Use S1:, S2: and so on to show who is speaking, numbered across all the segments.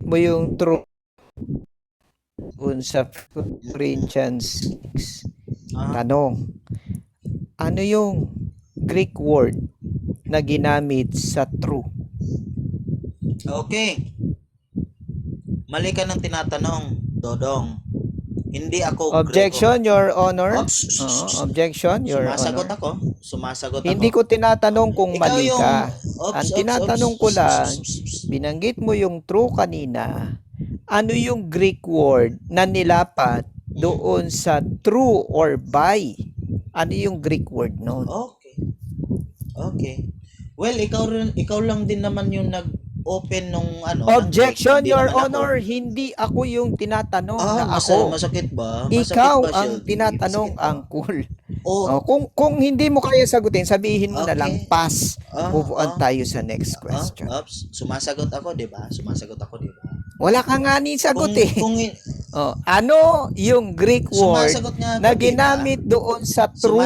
S1: mo yung true sa Corinthians 6. Tanong, ano yung Greek word na ginamit sa true?
S2: Okay. Mali ka ng tinatanong, Dodong. Hindi ako
S1: Objection,
S2: Grego.
S1: Your Honor.
S2: Oops.
S1: Objection, Your
S2: Sumasagot
S1: Honor.
S2: ako. Sumasagot ako.
S1: Hindi ko tinatanong kung
S2: Ikaw
S1: mali
S2: yung...
S1: ka.
S2: Oops,
S1: Ang
S2: oops,
S1: tinatanong
S2: oops.
S1: ko lang, binanggit mo yung true kanina. Ano yung Greek word na nilapat doon sa true or by? Ano yung Greek word noon?
S2: Okay. Okay. Well, ikaw lang din naman yung nag-open nung ano.
S1: Objection,
S2: Hindi
S1: Your
S2: naman ako.
S1: Honor. Hindi ako yung tinatanong na ako.
S2: Masakit ba?
S1: Ikaw
S2: Masakit ba,
S1: ang
S2: Shelby?
S1: tinatanong,
S2: Masakit ba?
S1: Angkol.
S2: Oh,
S1: Kung hindi mo kaya sagutin, sabihin mo na lang,
S2: okay.
S1: pass. Move on tayo sa next question.
S2: Oops. Sumasagot ako, di ba?
S1: Wala ka nga ni sagot eh.
S2: Kung
S1: Ano yung Greek word
S2: sumasagot nga ako,
S1: na
S2: di ba?
S1: ginamit doon sa true?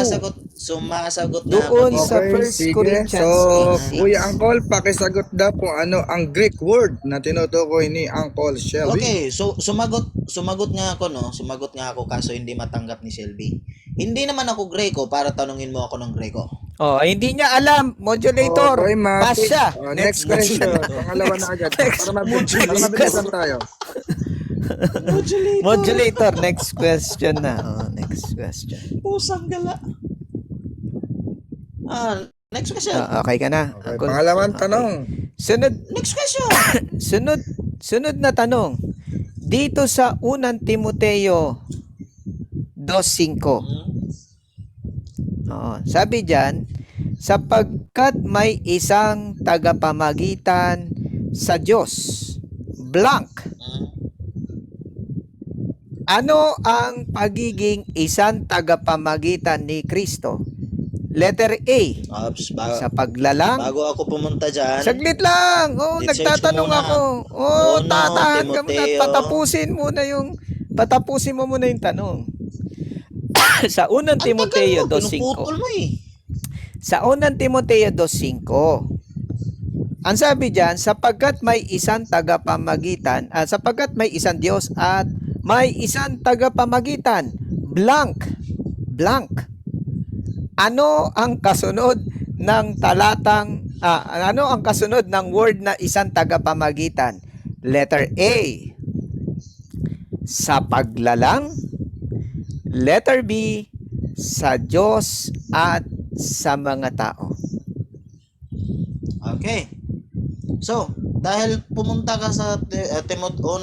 S2: Sumasagot nga ako,
S1: Doon
S2: di ba?
S1: sa
S3: Okay,
S1: 1
S3: sige.
S1: Corinthians
S3: So,
S1: 8:6.
S3: Kuya Angkol, pakisagot daw kung ano ang Greek word na tinutukoy ni Uncle Shelby.
S2: Okay, so sumagot nga ako, no? Sumagot nga ako kaso hindi matanggap ni Shelby. Hindi naman ako Greco para tanungin mo ako ng Greco.
S1: Hindi niya alam. Modulator.
S3: Okay,
S1: Pass
S3: Matik.
S1: siya.
S3: Next question. Pangalawa na agad. Para mabilisan tayo.
S1: Modulator. Next question na. Next question.
S2: Pusang gala. Next question.
S1: Okay ka na.
S3: Okay,
S1: Uncle?
S3: pangalawang tanong.
S2: Next question.
S1: Sunod na tanong. Dito sa unang Timoteo 2:5. Sabi diyan, sapagkat may isang tagapamagitan sa Diyos. Blank. Ano ang pagiging isang tagapamagitan ni Kristo? Letter A.
S2: Oops,
S1: Sa paglalang.
S2: bago ako pumunta dyan.
S1: Saglit lang. Nagtatanong ako. Tatahan ka muna. Patapusin mo muna yung tanong. Sa unang Timoteo 2:5. Sa unang Timoteo 2:5. Ang sabi diyan, sapagkat may isang tagapamagitan, sapagkat may isang Diyos at may isang tagapamagitan. Blank. Ano ang kasunod ng talatang ano ang kasunod ng word na isang tagapamagitan? Letter A. Sa paglalang. Letter B. Sa Diyos at sa mga tao.
S2: Okay. So, dahil pumunta ka sa 1 Timoteo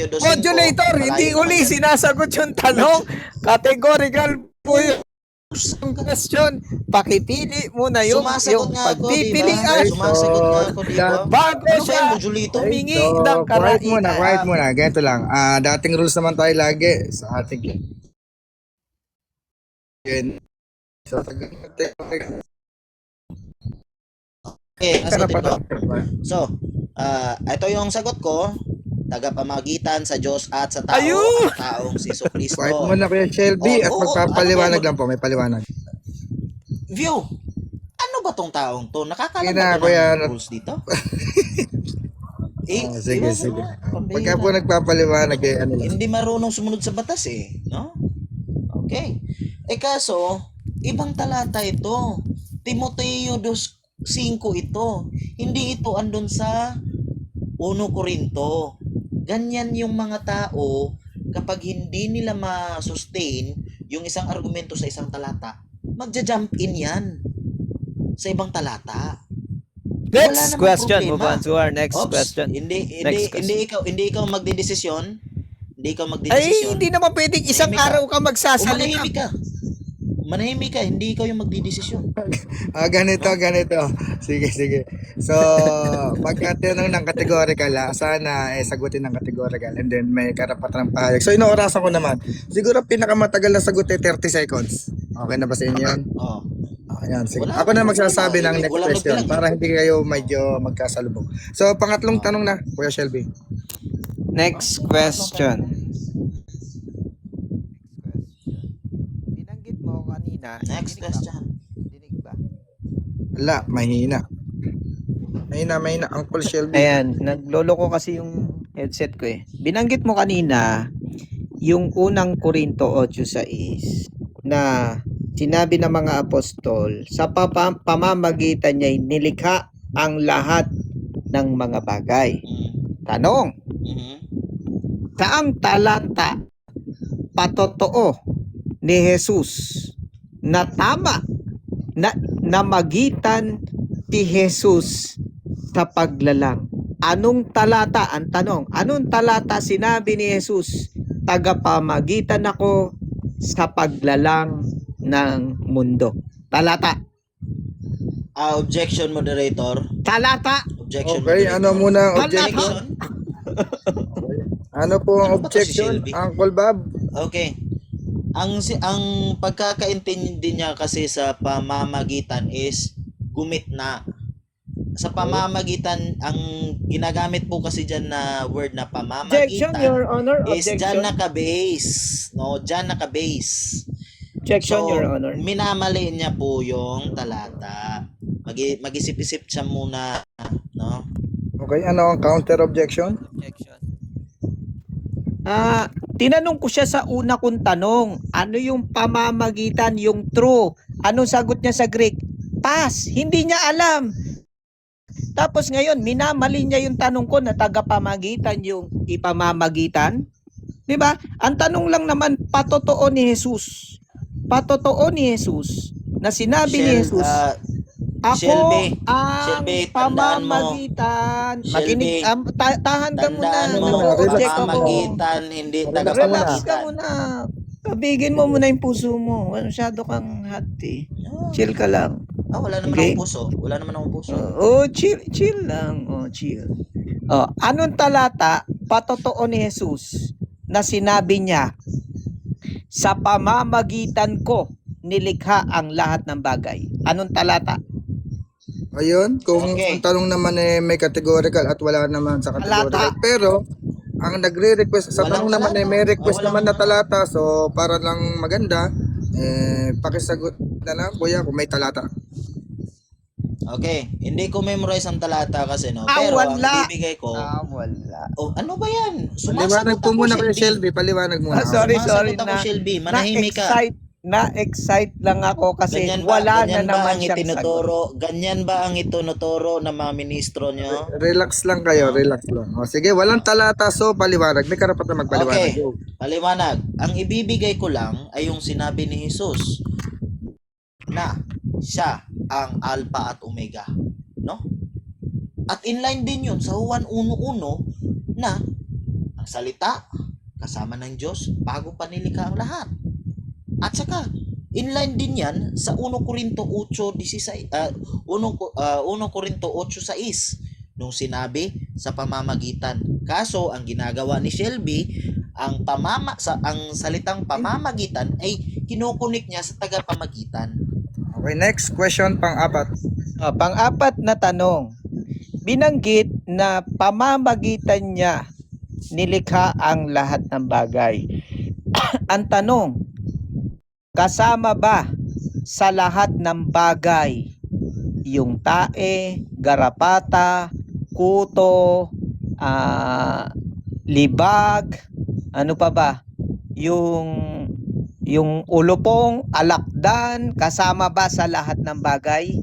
S2: 2:5.
S1: Modulator, hindi uli sinasagot yung tanong. Categorical po yung question. Pakipili mo na yung pagpipilian.
S2: Sumasagot nga ako, di ba?
S1: Bago siya humingi ng karaitan.
S3: Quiet muna. Ganito lang. Dating rules naman tayo lagi sa ating
S2: So, ito yung sagot ko. Tagapamagitan sa Diyos at sa tao.
S1: Ayun!
S2: Ang taong si Jesucristo.
S3: Quiet muna Kuya Shelby at magpapaliwanag lang po. May paliwanag.
S2: View, ano ba tong taong to? Nakakalam
S3: Sige na,
S2: ba
S3: Kuya.
S2: ng rules dito?
S3: Sige. Pagka po nagpapaliwanag ano lang.
S2: Hindi marunong sumunod sa batas eh, no? Okay. Kaso, ibang talata ito. Timoteo 2:5 ito. Hindi ito andun sa 1 Korinto. Ganyan yung mga tao kapag hindi nila ma-sustain yung isang argumento sa isang talata, magja-jump in yan sa ibang talata.
S1: Next question. Move on to our next question.
S2: Hindi ikaw magdedesisyon.
S1: Hindi naman pwedeng isang araw ka magsasalita.
S2: Manahimik ka, hindi ikaw yung magdedesisyon.
S3: Ganito. Sige. So, pagka tinanong ng categorical, sana sagutin ng categorical and then may karapatan ng pahayag. So, inoorasan ko naman. Siguro pinakamatagal na sagot ay 30 seconds. Okay na ba sa inyo yan?
S2: Oo.
S3: Ayan, sige. Ako na magsasabi ng next question para hindi kayo medyo magkasalubong. So, pangatlong tanong na, Kuya Shelby.
S1: Next question. Binanggit mo kanina.
S2: Next question.
S1: Dinig ba?
S3: Wala, mahina. Mahina, Uncle Shelby.
S1: Ayan, nagloloko kasi yung headset ko eh. Binanggit mo kanina yung unang Korinto 8:6 na sinabi ng mga apostol sa pamamagitan niya nilikha ang lahat ng mga bagay. Tanong,
S2: Mhm.
S1: saang talata patotoo ni Jesus na tama na magitan si Jesus sa paglalang? Anong talata? Ang tanong, anong talata sinabi ni Jesus? Tagapamagitan ako sa paglalang ng mundo. Talata.
S2: Objection, moderator.
S1: Talata.
S2: Objection,
S3: Okay,
S2: moderator.
S3: ano muna ang
S1: Talata.
S3: objection? Ano po ang
S2: Ano ba to si
S3: objection,
S2: Shelby?
S3: Uncle Bob?
S2: Okay. Ang pagkakaintindi niya kasi sa pamamagitan is gumit na. Sa pamamagitan, ang ginagamit po kasi dyan na word na
S1: Objection,
S2: pamamagitan
S1: Your Honor.
S2: is dyan
S1: Objection.
S2: naka-base. No, dyan naka-base.
S1: Objection,
S2: So,
S1: Your Honor.
S2: minamali niya po yung talata. Mag-isip-isip siya muna, no?
S3: Okay, ano ang counter objection?
S1: Tinanong ko siya sa una kong tanong, ano yung pamamagitan, yung true? Anong sagot niya sa Greek? Pas, hindi niya alam. Tapos ngayon, minamali niya yung tanong ko na tagapamagitan yung ipamamagitan. 'Di ba? Ang tanong lang naman, patotoo ni Jesus. Patotoo ni Jesus na sinabi ni Jesus, ako
S2: Shelby,
S1: ang
S2: Shelby, tandaan mo.
S1: pamamagitan.
S2: Shelby,
S1: Makinig, tahan ka muna.
S2: Tandaan mo,
S1: Nag-object ako.
S2: pamamagitan, hindi
S3: Relax
S1: Relax ka
S2: tagapamagitan.
S1: muna. Kabigin mo muna yung puso mo. Masyado kang hati. Chill ka lang.
S2: Wala naman
S1: Okay.
S2: akong puso. Wala naman akong puso.
S1: Chill lang. Chill. Anong talata patotoo ni Jesus na sinabi niya, sa pamamagitan ko nilikha ang lahat ng bagay? Anong talata?
S3: Ayun, kung
S2: Okay.
S3: ang tanong naman may categorical at wala naman sa categorical.
S1: Talata.
S3: Pero, ang nagre-request, sa
S2: Walang
S3: tanong naman
S2: talata.
S3: may request
S2: Walang
S3: naman na talata. So, para lang maganda, pakisagot na lang, kuya, kung may talata.
S2: Okay, hindi ko memorize ang talata kasi, no?
S1: Ah,
S2: Pero ang
S1: wala.
S2: ibibigay ko,
S1: Wala.
S2: ano ba yan?
S3: Paliwanag
S2: Sumasagot
S3: po
S2: ako,
S3: muna kayo,
S2: Shelby.
S3: Shelby. Paliwanag muna.
S1: Sorry.
S2: Sumasagot ako, Shelby. Manahimik ka.
S1: Na-excite lang ako kasi
S2: Ganyan ba,
S1: wala
S2: ganyan
S1: na
S2: ba
S1: naman
S2: ang
S1: siyang sagot.
S2: itinuturo? Ganyan ba ang itinuturo ng mga ministro nyo?
S3: Relax lang kayo, relax lang. O, sige, walang talata, so paliwanag. May karapatan magpaliwanag.
S2: Okay, paliwanag. Ang ibibigay ko lang ay yung sinabi ni Jesus na siya ang Alpha at Omega, no? At inline din yun sa Juan 1:1 na ang salita kasama ng Diyos bago pa nilikha ang lahat. At saka inline din yan sa 1 Corinto 8:16, 1 Corinto 8:6 nung sinabi sa pamamagitan. Kaso ang ginagawa ni Shelby, ang salitang pamamagitan ay kinukunik niya sa tagapamagitan.
S3: Okay, next question, pang-apat.
S1: Pang-apat na tanong. Binanggit na pamamagitan niya nilikha ang lahat ng bagay. Ang tanong, kasama ba sa lahat ng bagay yung tae, garapata, kuto, libag, ano pa ba? Yung ulupong, alakdan, kasama ba sa lahat ng bagay?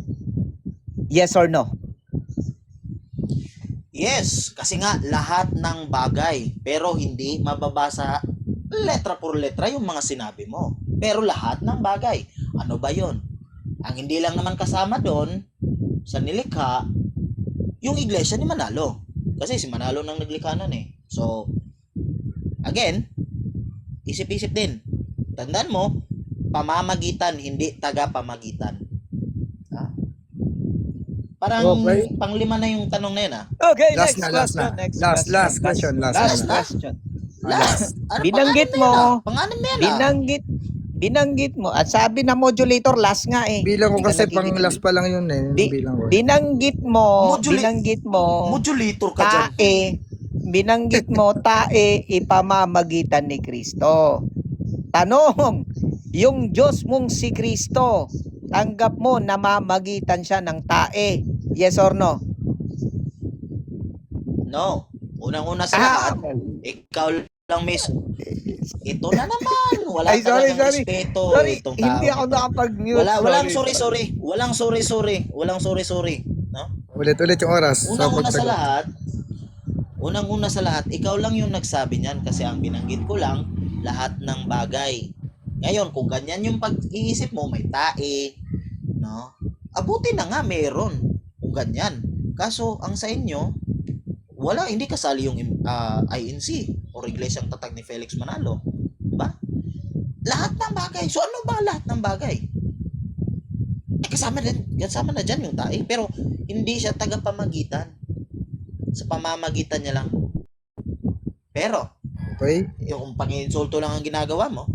S1: Yes or no?
S2: Yes, kasi nga lahat ng bagay, pero hindi mababasa letra por letra yung mga sinabi mo. Pero lahat ng bagay. Ano ba yon? Ang hindi lang naman kasama doon sa nilikha, yung iglesia ni Manalo. Kasi si Manalo nang naglikha nun eh. So, again, isip-isip din. Tandaan mo, pamamagitan, hindi tagapamagitan. Parang
S3: Okay.
S2: panglima na yung tanong na yun
S1: Okay,
S3: Last
S1: next
S3: na,
S1: question.
S3: last na.
S1: Next
S3: Last
S1: question.
S3: question, last
S1: Last
S2: na.
S1: question.
S2: Last. Ano,
S1: Binanggit
S2: pangalan na
S1: mo.
S2: yan, Pangalan na yan
S1: Binanggit mo. At sabi na modulator, last nga eh.
S3: Bilang ko
S1: Hindi ka
S3: kasi pang
S1: nakikinig.
S3: last pa lang yun eh. Bilang ko.
S1: Binanggit mo,
S2: Modulator ka dyan.
S1: binanggit mo, tae, ipamamagitan ni Kristo. Tanong, yung Diyos mong si Kristo, tanggap mo na mamagitan siya ng tae? Yes or no?
S2: No. Unang-una sa lahat, ikaw lang mismo. Ito na naman. Wala
S3: Ay, sorry,
S2: talagang
S3: sorry.
S2: respeto
S3: Sorry,
S2: itong
S3: hindi
S2: taong
S3: ako
S2: ito.
S3: nakapag-mute.
S2: Walang
S3: Sorry.
S2: sorry. Walang sorry. No?
S3: Ulit-ulit yung oras sa
S2: Unang-una sa
S3: pagsagot.
S2: lahat, ikaw lang yung nagsabi niyan kasi ang binanggit ko lang lahat ng bagay. Ngayon, kung ganyan yung pag-iisip mo, may tae, no? Abuti na nga meron kung ganyan. Kaso ang sa inyo, hindi kasali yung INC o Iglesyang Tatag ni Felix Manalo. Diba? Lahat ng bagay. So ano ba lahat ng bagay? Kasama na dyan yung tae. Pero hindi siya tagapamagitan. Sa pamamagitan niya lang. Pero,
S3: Okay?
S2: yung pang-insulto lang ang ginagawa mo,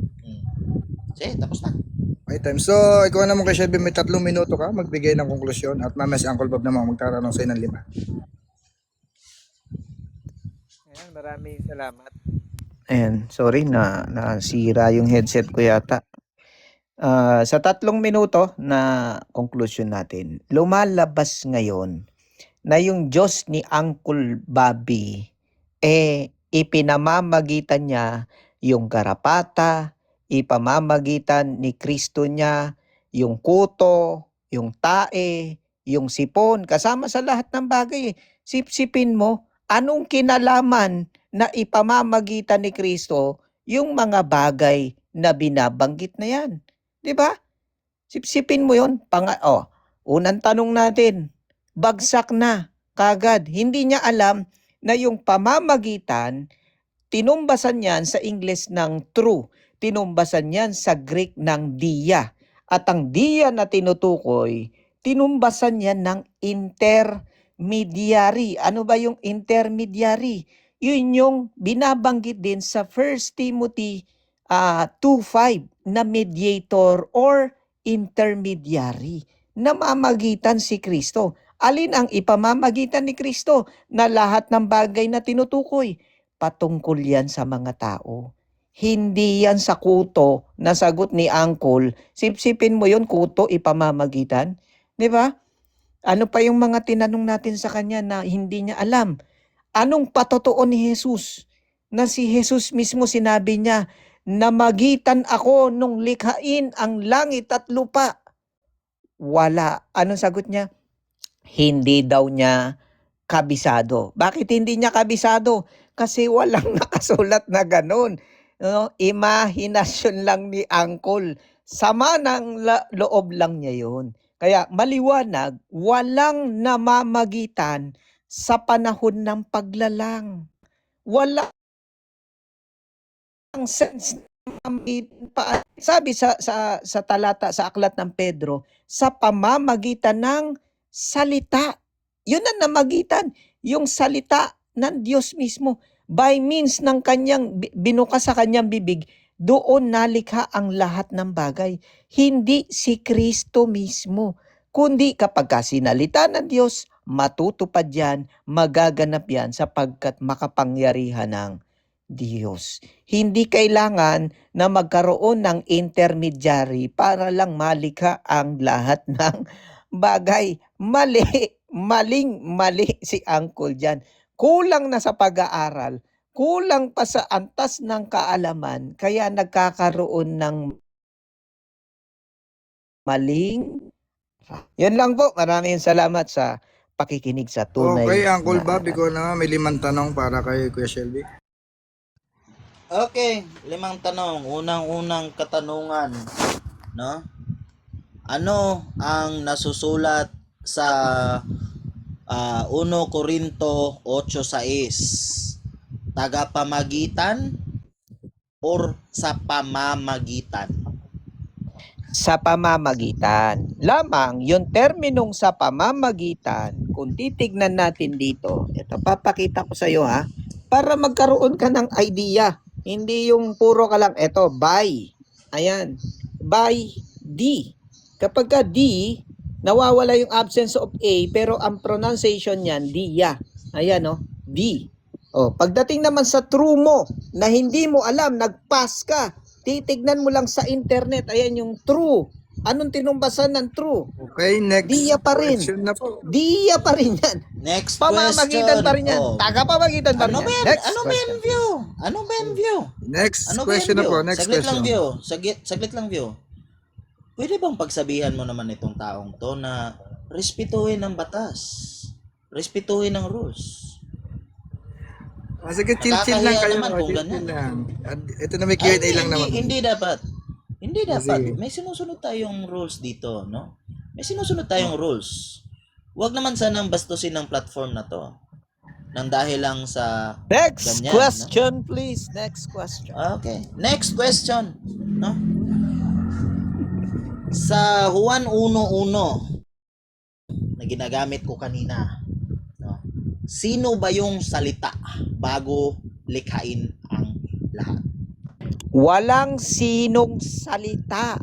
S2: sige, tapos na.
S3: Okay, time. So, ikaw naman kay Shelby, may 3 minuto ka magbigay ng konklusyon at mamaya si Uncle Bob naman magtatanong sa'yo ng 5.
S1: Ayan, maraming salamat. Ayan, sorry na nasira yung headset ko yata. Sa 3 minuto na conclusion natin, lumalabas ngayon na yung Diyos ni Uncle Bobby, ipinamamagitan niya yung garapata, ipamamagitan ni Kristo niya yung kuto, yung tae, yung sipon, kasama sa lahat ng bagay. Sipsipin mo, anong kinalaman na ipamamagitan ni Kristo yung mga bagay na binabanggit na yan? 'Di ba? Sipsipin mo 'yon. Unang tanong natin, bagsak na kagad. Hindi niya alam na yung pamamagitan, tinumbasan yan sa Ingles ng true. Tinumbasan yan sa Greek ng dia. At ang dia na tinutukoy, tinumbasan yan ng intermediary. Ano ba yung intermediary? Yun yung binabanggit din sa 1 Timothy 2:5 na mediator or intermediary. Namamagitan si Kristo. Alin ang ipamamagitan ni Kristo na lahat ng bagay na tinutukoy? Patungkol yan sa mga tao. Hindi yan sa kuto na sagot ni Uncle. Sipsipin mo yon kuto ipamamagitan. Di ba? Ano pa yung mga tinanong natin sa kanya na hindi niya alam? Anong patotoo ni Jesus? Na si Jesus mismo sinabi niya, namagitan ako nung likhain ang langit at lupa. Wala. Anong sagot niya? Hindi daw niya kabisado. Bakit hindi niya kabisado? Kasi walang nakasulat na ganun. No? Imahinasyon lang ni Uncle. Sama ng loob lang niya yun. Kaya maliwanag, walang namamagitan sa panahon ng paglalang. Walang sense sabi sa talata sa aklat ng Pedro, sa pamamagitan ng salita. Yun ang namagitan, yung salita ng Diyos mismo. By means ng kanyang binukas sa kanyang bibig, doon nalikha ang lahat ng bagay. Hindi si Kristo mismo, kundi kapag sinalita ng Diyos, matutupad yan, magaganap yan sapagkat makapangyarihan ng Diyos. Hindi kailangan na magkaroon ng intermediary para lang malikha ang lahat ng bagay. Mali si Uncle dyan. Kulang na sa pag-aaral, kulang pa sa antas ng kaalaman, kaya nagkakaroon ng maling. Yan lang po. Maraming salamat sa pakikinig sa tunay.
S3: Okay, Uncle
S1: na
S3: Bob,
S1: aral.
S3: ikaw naman may 5 tanong para kay Kuya Shelby.
S2: Okay, 5 tanong. Unang-unang katanungan, no? Ano ang nasusulat sa 1 Corinto 8:6? Tagapamagitan or sa pamamagitan?
S1: Sa pamamagitan. Lamang yung terminong sa pamamagitan, kung titignan natin dito, ito papakita ko sa iyo ha, para magkaroon ka ng idea. Hindi yung puro ka lang, ito, by. Ayan, by D. Kapag ka D, nawawala yung absence of A, pero ang pronunciation niyan, dia. Ayan, no? D. Pagdating naman sa true mo, na hindi mo alam, nag-pass ka, titignan mo lang sa internet, ayan yung true. Anong tinumbasan ng true?
S3: Okay, next
S1: Diya pa rin.
S3: question na po.
S1: Diya pa rin yan.
S2: Next
S1: Pamamagitan
S2: question.
S1: pa rin yan.
S2: Oh.
S1: Tagapamagitan pa rin
S2: Ano
S1: yan.
S2: ba yan?
S1: Next
S2: Ano ba yan,
S1: question.
S2: view? Ano ba yan, view?
S3: Next
S2: Ano ba
S3: question
S2: yan,
S3: na
S2: view?
S3: po. Next
S2: Saglit lang,
S3: question.
S2: view. Saglit lang, view. Pwede bang pagsabihan mo naman itong taong to na respetuhin ang batas? Respetuhin ang rules?
S3: Sige, chill lang
S2: Nakakahiya
S3: kayo.
S2: naman kung
S3: Chill
S2: ganyan.
S3: lang. Ito na may Q&A lang naman.
S2: Hindi dapat. Hindi dapat.
S3: Sige.
S2: May sinusunod tayong rules dito, no? May sinusunod tayong rules. Huwag naman sanang bastusin ng platform na to. Nang dahil lang sa
S1: Next
S2: ganyan,
S1: question, please. Next question.
S2: Okay. Next question, no? Sa Juan 1:1 na ginagamit ko kanina, no? Sino ba yung salita bago likhain ang lahat?
S1: Walang sinong salita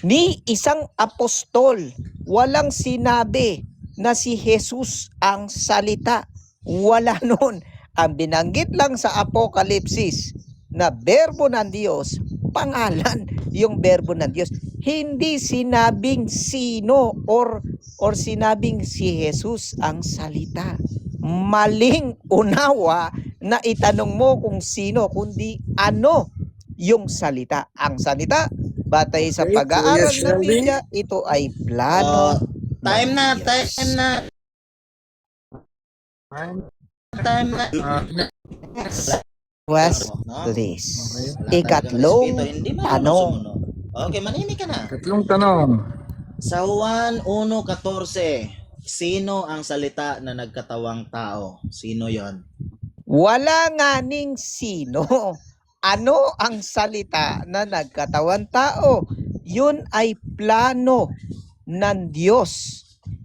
S1: ni isang apostol. Walang sinabi na si Jesus ang salita. Wala nun. Ang binanggit lang sa Apokalipsis na berbo ng Diyos, pangalan yung berbo ng Diyos. Hindi sinabing sino or sinabing si Jesus ang salita. Maling unawa na itanong mo kung sino, kundi ano yung salita. Ang salita, batay sa
S3: Okay,
S1: pag-aaral
S3: Kuya
S1: ng
S3: Shelby.
S1: Biblia, ito ay plano.
S2: Time na,
S1: ng
S2: time
S1: Diyos.
S2: na, time na.
S1: Quest,
S2: No?
S1: please.
S2: Wala
S1: Ikatlong
S2: talagang respeto. Hindi man
S1: tanong.
S2: sumunod. Okay, manahimik ka na.
S3: Tatlong tanong.
S2: Sa Juan 1:14, sino ang salita na nagkatawang tao? Sino yon?
S1: Wala nga ning sino. Ano ang salita na nagkatawan tao? Yun ay plano ng Diyos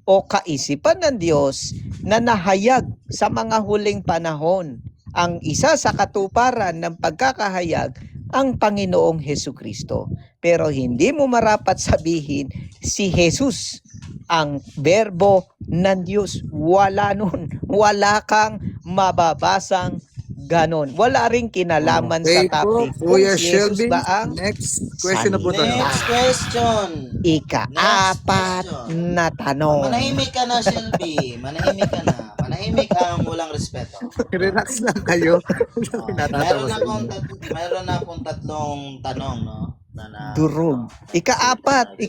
S1: o kaisipan ng Diyos na nahayag sa mga huling panahon. Ang isa sa katuparan ng pagkakahayag ang Panginoong Hesukristo. Pero hindi mo marapat sabihin si Jesus ang berbo ng Diyos. Wala nun. Wala kang mababasang ganon. Wala ring kinalaman sa
S3: Okay po,
S1: topic kung
S3: Kuya
S1: si Jesus
S3: Shelby.
S1: ba ang
S3: Next question na po tayo.
S2: Next question.
S1: ika-apat na tanong.
S2: Manahimik ka na, Shelby. Manahimik ka na. Manahimik ang walang respeto.
S3: Relax lang kayo.
S2: Oh,
S3: Natatawa sa inyo.
S2: meron akong tatlong tanong, no? Na
S1: Durog. Ika-apat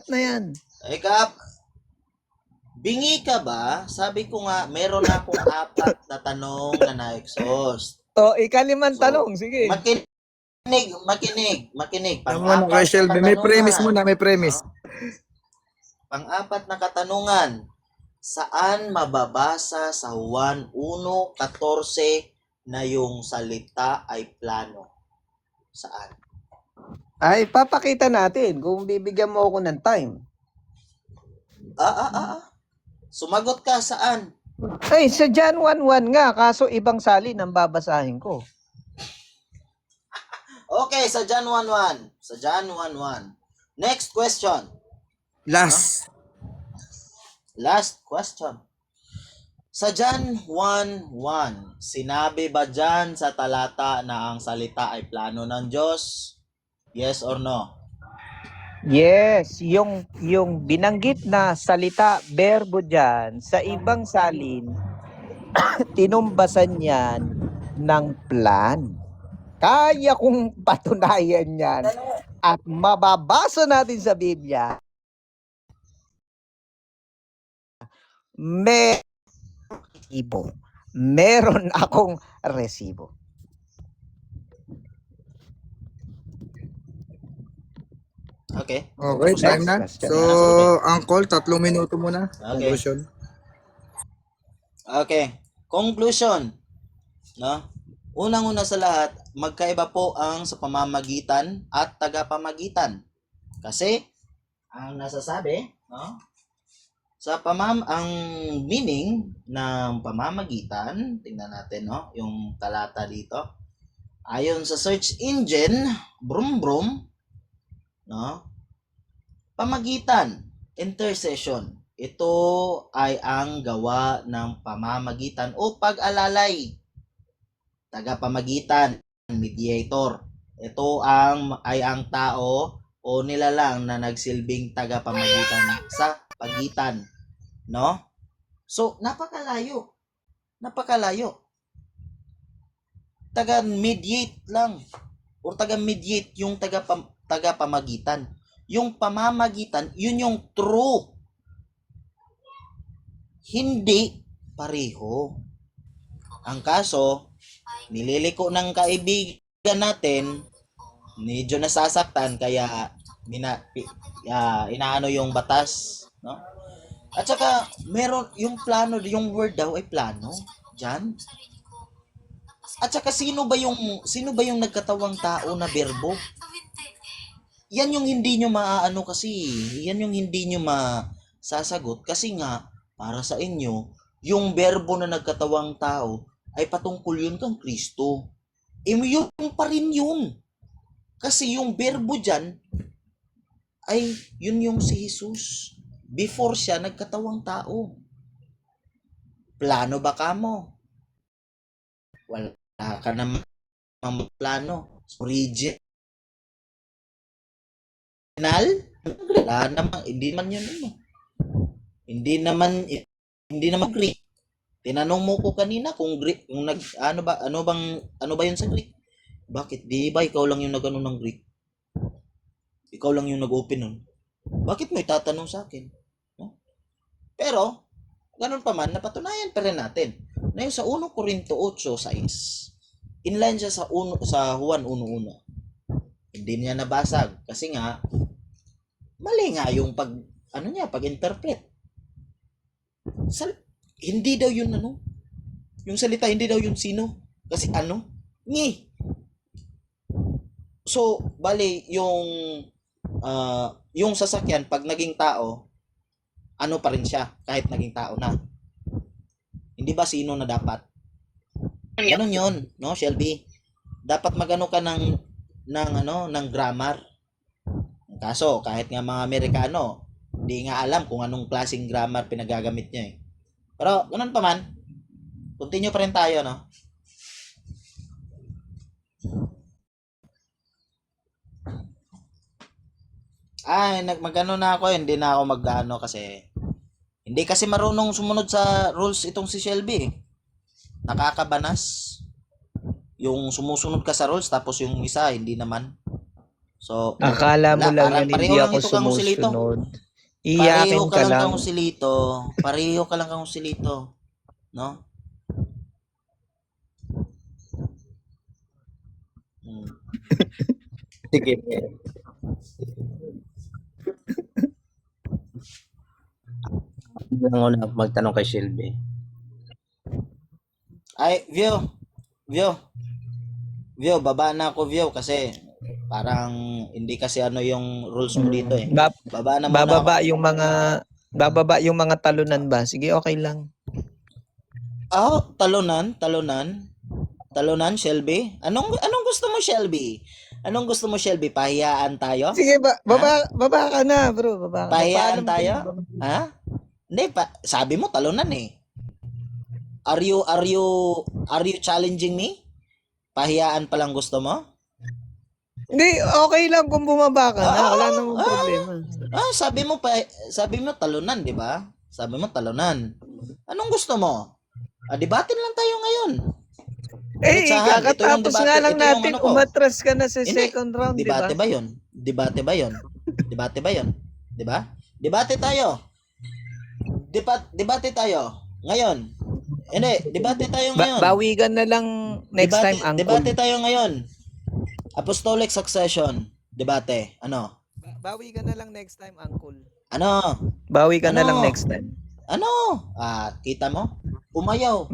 S1: na yan.
S2: Ika, bingi ka ba? Sabi ko nga, meron akong 4 na tanong na na-exhaust.
S1: O, ikalimang
S2: So,
S1: tanong. Sige.
S2: Makinig.
S3: Tama na, Kuya Shelby. May premise muna, may premise.
S2: Pang-4 na katanungan. Saan mababasa sa Juan 1:14 na yung salita ay plano? Saan?
S1: Ay, papakita natin kung bibigyan mo ako ng time.
S2: Sumagot ka, saan?
S1: Ay, sa John 1:1 nga, kaso ibang salin ang babasahin ko.
S2: Okay, sa John 1:1. Sa John 1:1. Next question.
S3: Last.
S2: Last question. Sa John 1:1, sinabi ba dyan sa talata na ang salita ay plano ng Diyos? Yes or no?
S1: Yes, yung binanggit na salita, berbo dyan, sa ibang salin, tinumbasan yan ng plan. Kaya kong patunayan yan at mababasa natin sa Biblia, meron akong resibo.
S2: Okay.
S3: Okay, time na.
S1: Next question.
S3: So, Uncle, 3 minuto muna.
S2: Okay.
S3: Conclusion.
S2: Okay. Conclusion. No? Unang-una sa lahat, magkaiba po ang sa pamamagitan at tagapamagitan. Kasi ang nasasabi, no? Ang meaning ng pamamagitan, tingnan natin, no, yung talata dito. Ayon sa search engine, brum brum, no? Pamagitan, intercession. Ito ay ang gawa ng pamamagitan o pag-alalay. Tagapamagitan, mediator. Ito ay ang tao o nilalang na nagsilbing tagapamagitan sa pagitan, no? So, napakalayo. Napakalayo. Taga-mediate lang or taga-mediate yung tagapamagitan. Yung pamamagitan, yun yung true. Hindi pareho. Ang kaso, nililiko ng kaibigan natin, medyo nasasaktan kaya inaano yung batas, no? At saka meron yung plano, yung word daw ay plano diyan. At saka sino ba yung nagkatawang tao na berbo? Yan yung hindi nyo maaano kasi, yan yung hindi nyo masasagot kasi nga para sa inyo, yung berbo na nagkatawang tao ay patungkol yun kang Kristo. Yun pa rin yun. Kasi yung berbo dyan ay yun yung si Jesus. Before siya nagkatawang tao. Plano ba ka mo? Wala ka namang plano. Original? Wala namang, hindi naman yun. Hindi naman Greek. Tinanong mo ko kanina kung Greek, kung ano ba yun sa Greek? Bakit? Di ba ikaw lang yung nag-ano ng Greek? Ikaw lang yung nag-open nun. Bakit mo itatanong sa akin? No? Pero, ganun pa man, napatunayan pa rin natin na yung sa 1 Corinto 8:6, inline siya sa Juan 1:1. Hindi niya nabasag kasi nga mali nga yung pag-interpret. Hindi daw yun yung salita hindi daw yun sino. Kasi ngi. So, bali yung sasakyan pag naging tao, ano pa rin siya kahit naging tao na. Hindi ba sino na dapat? Ganun yun, no, Shelby? Dapat magano ka ng grammar. Kaso, kahit nga mga Amerikano, hindi nga alam kung anong klaseng grammar pinagagamit niya eh. Pero, ganun pa man, continue pa rin tayo, no? Magano na ako, hindi na ako mag-ano kasi hindi kasi marunong sumunod sa rules itong si Shelby eh. Nakakabanas. Yung sumusunod ka sa rules tapos yung isa hindi naman. So,
S1: Akala mo lang yan, hindi ako sumusunod. Iyakin ka lang.
S2: Pareho ka lang kang silito. No?
S3: Sige.
S4: Ako na magtanong kay Shelby.
S2: Ay, View, baba na ako, View, kasi parang hindi kasi yung rules mo dito eh. Baba na muna
S1: Bababa yung mga talunan ba? Sige, okay lang.
S2: Talunan, Shelby. Anong gusto mo, Shelby? Anong gusto mo, Shelby? Pahiyaan tayo?
S1: Sige, baba ka na, bro. Baba ka.
S2: Pahiyaan tayo? Ha? Hindi pa, sabi mo talunan eh. Are you challenging me? Pahiyaan pa lang gusto mo?
S1: Hindi, okay lang kung bumaba ka na. Wala namang problema.
S2: Sabi mo talunan, di ba? Sabi mo talunan. Anong gusto mo? Debatin lang tayo ngayon.
S1: Kakatapos nga lang natin, umatras ka na sa second round, di ba?
S2: Debate ba yun? Debate ba yun? Di ba? Debate tayo. Debate tayo. Ngayon. Hindi, debate tayo ngayon.
S1: Bawigan na lang next time, Uncle.
S2: Debate tayo ngayon. Apostolic succession. Debate. Ano?
S1: Bawi ka na lang next time, Uncle.
S2: Ano?
S1: Bawi ka na lang next time.
S2: Ano? Kita mo? Umayaw.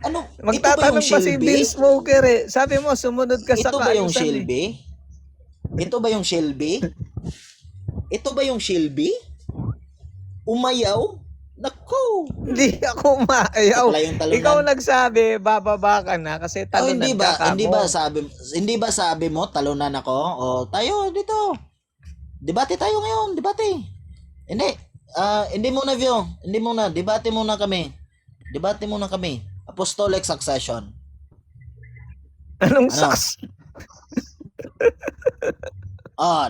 S2: Ano?
S1: Magtatanong pa si Bill Smoker eh. Sabi mo, sumunod ka sa
S2: Ito ba yung Shelby? Ito ba yung Shelby? Umayaw? Nako.
S1: Hindi ako umayaw. Ikaw nagsabi, bababa ka na kasi talunan ka mo.
S2: Hindi ba sabi mo, talunan ako? Tayo dito. Debate tayo ngayon, debate. Hindi muna, View. Hindi muna, debate muna kami. Apostolic succession.
S1: Anong succession?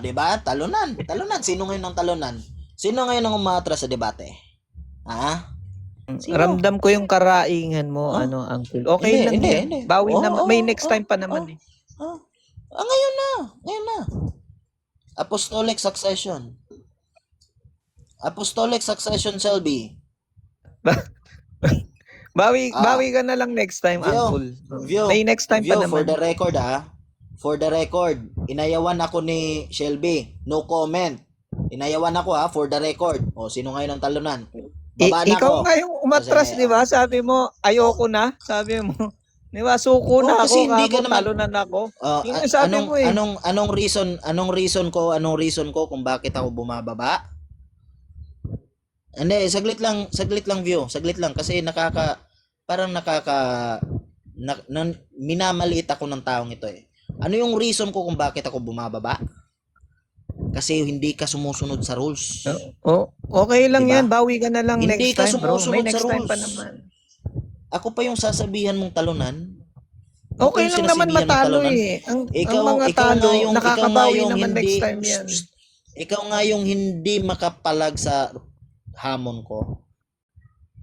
S2: Di ba? Talunan. Talunan. Sino ngayon ang talunan? Sino ngayon ang umatras sa debate? Ha? Sino?
S1: Ramdam ko yung karaingan mo,
S2: Oh?
S1: Uncle. Okay lang yan.
S2: Hindi.
S1: Bawi
S2: Oo,
S1: naman.
S2: oo,
S1: May next
S2: oo,
S1: time pa naman eh.
S2: Ngayon na. Ngayon na. Apostolic succession. Apostolic succession shall be.
S1: Bawi ka na lang next time, Uncle. May next time pa naman.
S2: For the record, For the record, inayawan ako ni Shelby. No comment. Inayawan ako, for the record. Sino ngayon ang talunan? Baba na
S1: Ikaw
S2: ako.
S1: nga yung umatras,
S2: Kasi,
S1: di ba? Sabi mo, ayoko na. Sabi mo. Di ba? Suko na
S2: kasi
S1: ako.
S2: hindi ka
S1: Kamo,
S2: naman-
S1: talunan ako. Yun yung sabi
S2: anong,
S1: mo eh.
S2: anong reason ko kung bakit ako bumababa? Hindi, saglit lang view. Saglit lang kasi minamaliit ako ng taong ito eh. Ano yung reason ko kung bakit ako bumababa? Kasi hindi ka sumusunod sa rules.
S1: Okay lang
S2: Diba?
S1: yan. Bawi ka na lang
S2: Hindi
S1: next
S2: ka
S1: time, bro.
S2: sumusunod
S1: May next
S2: sa
S1: time pa
S2: rules.
S1: naman.
S2: Ako pa yung sasabihan mong talunan.
S1: Okay lang naman matalo eh. Ang mga talo, nakakabawi naman next time yan.
S2: Ikaw nga yung hindi makapalag sa hamon ko.